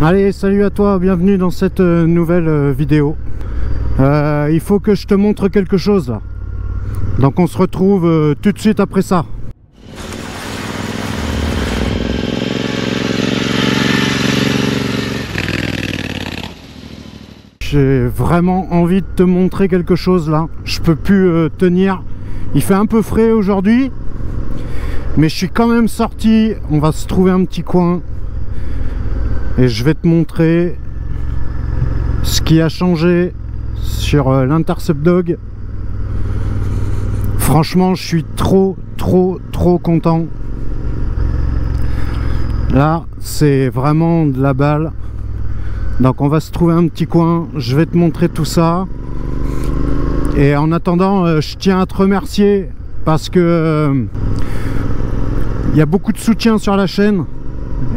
Allez, salut à toi, bienvenue dans cette nouvelle vidéo. Il faut que je te montre quelque chose là. Donc on se retrouve tout de suite après ça. J'ai vraiment envie de te montrer quelque chose là. Je peux plus tenir. Il fait un peu frais aujourd'hui, mais je suis quand même sorti. On va se trouver un petit coin et je vais te montrer ce qui a changé sur l'Intercept Dog. Franchement, je suis trop content. Là, c'est vraiment de la balle. Donc on va se trouver un petit coin, je vais te montrer tout ça. Et en attendant, je tiens à te remercier parce que il y a beaucoup de soutien sur la chaîne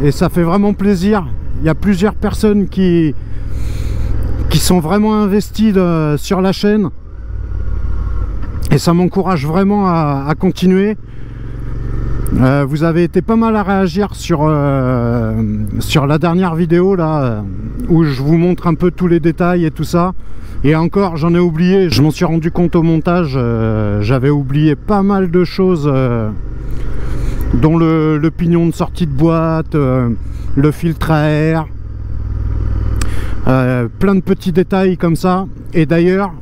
et ça fait vraiment plaisir. Il y a plusieurs personnes qui sont vraiment investies sur la chaîne et ça m'encourage vraiment à continuer. Vous avez été pas mal à réagir sur la dernière vidéo là où je vous montre un peu tous les détails et tout ça. Et encore, j'en ai oublié, je m'en suis rendu compte au montage, j'avais oublié pas mal de choses, dont le pignon de sortie de boîte, le filtre à air, plein de petits détails comme ça. Et d'ailleurs,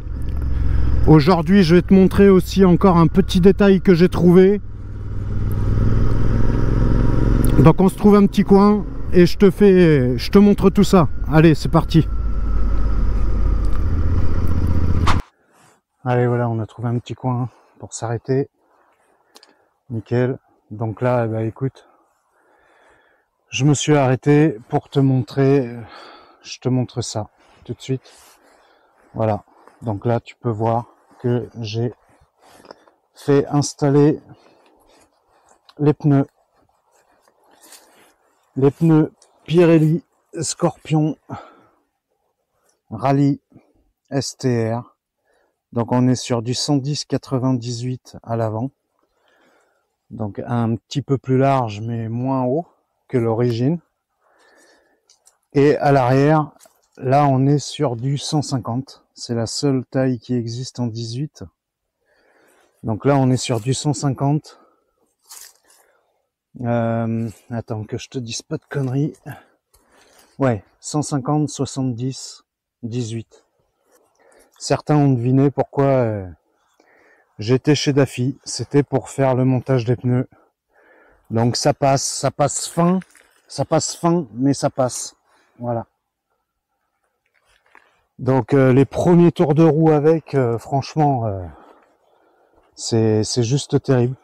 aujourd'hui, je vais te montrer aussi encore un petit détail que j'ai trouvé. Donc on se trouve un petit coin et je te montre tout ça. Allez, c'est parti. Allez, voilà, on a trouvé un petit coin pour s'arrêter. Nickel. Donc là, bah, écoute, je me suis arrêté pour te montrer, je te montre ça tout de suite. Voilà. Donc là, tu peux voir que j'ai fait installer les pneus. Les pneus Pirelli Scorpion Rallye STR. Donc on est sur du 110-98 à l'avant. Donc un petit peu plus large mais moins haut que l'origine. Et à l'arrière, là on est sur du 150. C'est la seule taille qui existe en 18. Donc là on est sur du 150. Attends que je te dise pas de conneries. Ouais, 150, 70, 18. Certains ont deviné pourquoi j'étais chez Daffy. C'était pour faire le montage des pneus. Donc ça passe fin, mais ça passe. Voilà. Donc les premiers tours de roue avec, franchement, c'est juste terrible.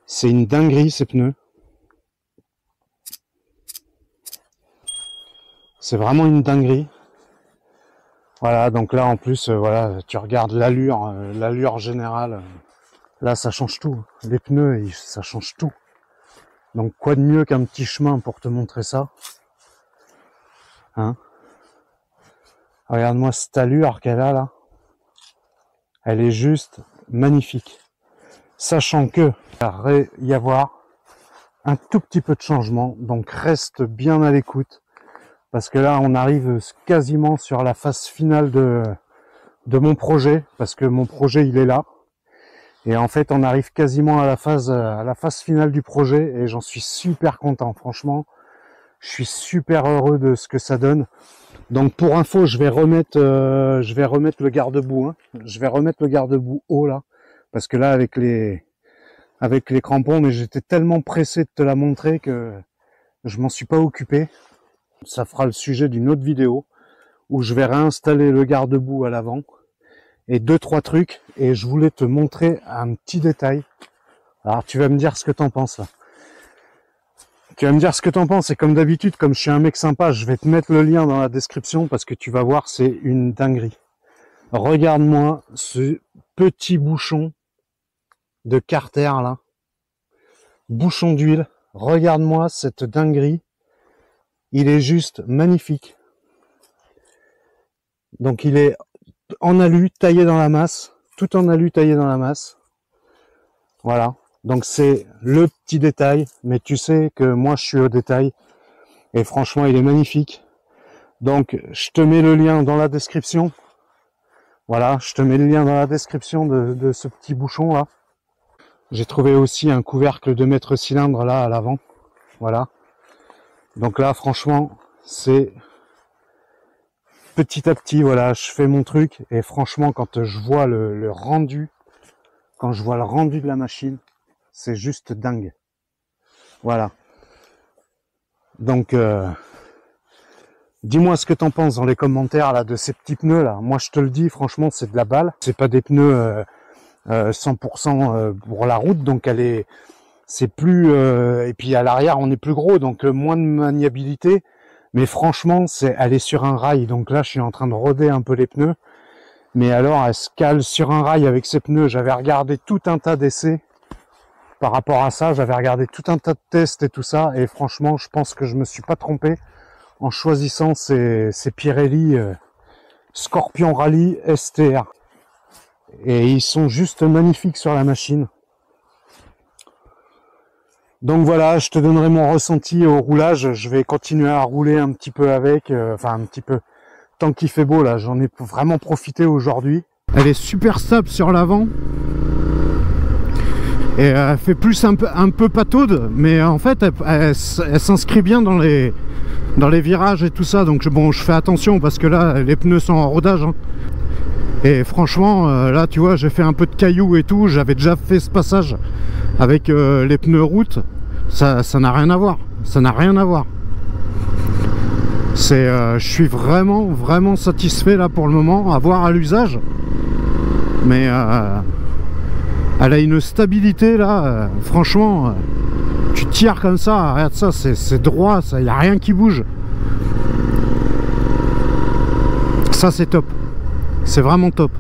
C'est une dinguerie ces pneus. C'est vraiment une dinguerie. Voilà, donc là en plus, voilà, tu regardes l'allure générale. Là, ça change tout. Les pneus, ça change tout. Donc quoi de mieux qu'un petit chemin pour te montrer ça, hein? Regarde-moi cette allure qu'elle a là. Elle est juste magnifique. Sachant que il va y avoir un tout petit peu de changement, donc reste bien à l'écoute parce que là on arrive quasiment sur la phase finale de mon projet, parce que mon projet il est là et en fait on arrive quasiment à la phase finale du projet et j'en suis super content. Franchement, je suis super heureux de ce que ça donne. Donc pour info, je vais remettre le garde-boue, hein. Je vais remettre le garde-boue haut là, parce que là avec les crampons, mais j'étais tellement pressé de te la montrer que je m'en suis pas occupé. Ça fera le sujet d'une autre vidéo où je vais réinstaller le garde-boue à l'avant et 2-3 trucs, et je voulais te montrer un petit détail. Alors tu vas me dire ce que t'en penses là. Tu vas me dire ce que t'en penses, et comme d'habitude, comme je suis un mec sympa, je vais te mettre le lien dans la description parce que tu vas voir, c'est une dinguerie. Regarde-moi ce petit bouchon de carter là, bouchon d'huile. Regarde-moi cette dinguerie, il est juste magnifique. Donc il est en alu taillé dans la masse, tout en alu taillé dans la masse. Voilà, donc c'est le petit détail, mais tu sais que moi je suis au détail Et franchement, il est magnifique. Donc, je te mets le lien dans la description. Voilà, je te mets le lien dans la description de ce petit bouchon là. J'ai trouvé aussi un couvercle de mètre cylindre là à l'avant. Voilà. Donc là, franchement, c'est petit à petit, voilà, je fais mon truc. Et franchement, quand je vois le rendu, quand je vois le rendu de la machine, c'est juste dingue. Voilà. Donc, dis-moi ce que t'en penses dans les commentaires là de ces petits pneus là. Moi, je te le dis, franchement, c'est de la balle. C'est pas des pneus 100% pour la route, donc c'est plus et puis à l'arrière on est plus gros, donc moins de maniabilité. Mais franchement, elle est sur un rail, donc là, je suis en train de roder un peu les pneus. Mais alors, elle se cale sur un rail avec ses pneus. J'avais regardé tout un tas d'essais par rapport à ça. J'avais regardé tout un tas de tests et tout ça. Et franchement, je pense que je me suis pas trompé en choisissant ces Pirelli Scorpion Rally STR. Et ils sont juste magnifiques sur la machine. Donc voilà, je te donnerai mon ressenti au roulage. Je vais continuer à rouler un petit peu avec, enfin un petit peu. Tant qu'il fait beau là, j'en ai vraiment profité aujourd'hui. Elle est super stable sur l'avant. Et elle fait plus un peu pataude, mais en fait elle s'inscrit bien dans les virages et tout ça. Donc bon, je fais attention parce que là les pneus sont en rodage. Hein. Et franchement, là tu vois, j'ai fait un peu de cailloux et tout. J'avais déjà fait ce passage avec les pneus route. Ça n'a rien à voir. Ça n'a rien à voir. Je suis vraiment satisfait là pour le moment, à voir à l'usage. Mais elle a une stabilité là, franchement, tu tires comme ça, regarde ça, c'est droit, il n'y a rien qui bouge. Ça c'est top, c'est vraiment top.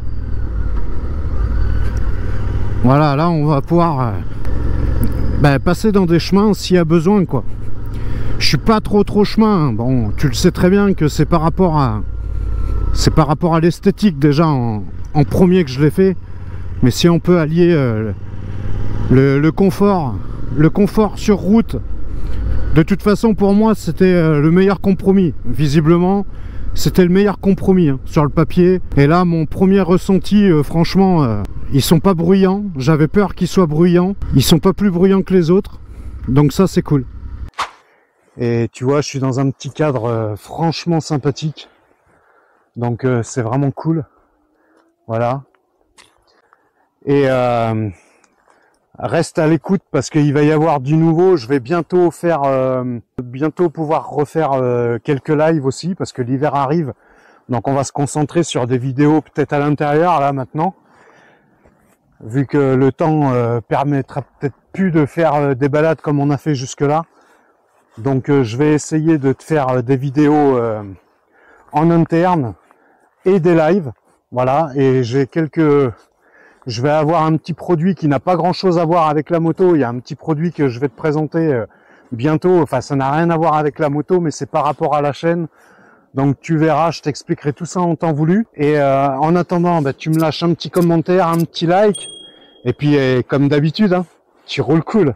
Voilà, là on va pouvoir passer dans des chemins s'il y a besoin quoi. Je suis pas trop chemin. Bon, tu le sais très bien que c'est par rapport à l'esthétique déjà en premier que je l'ai fait. Mais si on peut allier le confort sur route, de toute façon pour moi c'était le meilleur compromis. Visiblement, c'était le meilleur compromis hein, sur le papier. Et là, mon premier ressenti, franchement, ils sont pas bruyants. J'avais peur qu'ils soient bruyants. Ils sont pas plus bruyants que les autres. Donc ça, c'est cool. Et tu vois, je suis dans un petit cadre franchement sympathique. Donc c'est vraiment cool. Voilà. Et reste à l'écoute parce qu'il va y avoir du nouveau. Je vais bientôt pouvoir refaire quelques lives aussi parce que l'hiver arrive. Donc on va se concentrer sur des vidéos peut-être à l'intérieur là maintenant. Vu que le temps permettra peut-être plus de faire des balades comme on a fait jusque là. Donc je vais essayer de te faire des vidéos en interne et des lives. Voilà, et je vais avoir un petit produit qui n'a pas grand chose à voir avec la moto. Il y a un petit produit que je vais te présenter bientôt. Enfin, ça n'a rien à voir avec la moto, mais c'est par rapport à la chaîne. Donc tu verras, je t'expliquerai tout ça en temps voulu. Et en attendant, tu me lâches un petit commentaire, un petit like. Et puis comme d'habitude, hein, tu roules cool.